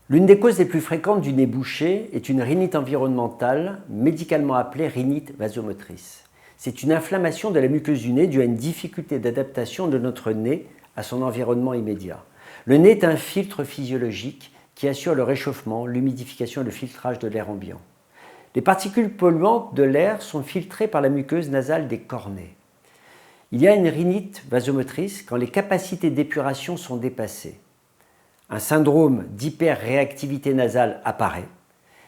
L'une des causes les plus fréquentes du nez bouché est une rhinite environnementale, médicalement appelée rhinite vasomotrice. C'est une inflammation de la muqueuse du nez due à une difficulté d'adaptation de notre nez à son environnement immédiat. Le nez est un filtre physiologique qui assure le réchauffement, l'humidification et le filtrage de l'air ambiant. Les particules polluantes de l'air sont filtrées par la muqueuse nasale des cornets. Il y a une rhinite vasomotrice quand les capacités d'épuration sont dépassées. Un syndrome d'hyperréactivité nasale apparaît.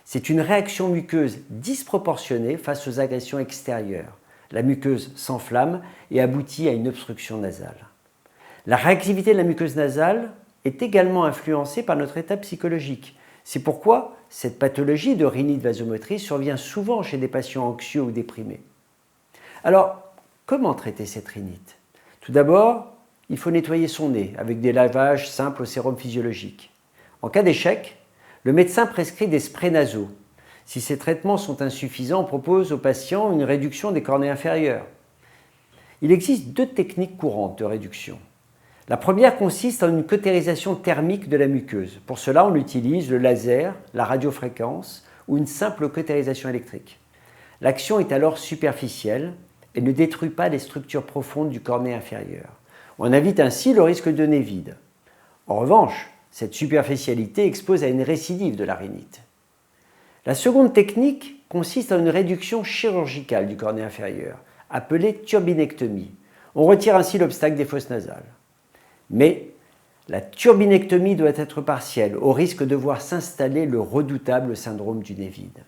C'est une réaction muqueuse disproportionnée face aux agressions extérieures. La muqueuse s'enflamme et aboutit à une obstruction nasale. La réactivité de la muqueuse nasale est également influencée par notre état psychologique. C'est pourquoi cette pathologie de rhinite vasomotrice survient souvent chez des patients anxieux ou déprimés. Alors, comment traiter cette rhinite? Tout d'abord, il faut nettoyer son nez avec des lavages simples au sérum physiologique. En cas d'échec, le médecin prescrit des sprays nasaux. Si ces traitements sont insuffisants, on propose aux patients une réduction des cornets inférieurs. Il existe deux techniques courantes de réduction. La première consiste en une cautérisation thermique de la muqueuse. Pour cela, on utilise le laser, la radiofréquence ou une simple cautérisation électrique. L'action est alors superficielle et ne détruit pas les structures profondes du cornet inférieur. On évite ainsi le risque de nez vide. En revanche, cette superficialité expose à une récidive de la rhinite. La seconde technique consiste en une réduction chirurgicale du cornet inférieur, appelée turbinectomie. On retire ainsi l'obstacle des fosses nasales. Mais la turbinectomie doit être partielle, au risque de voir s'installer le redoutable syndrome du nez vide.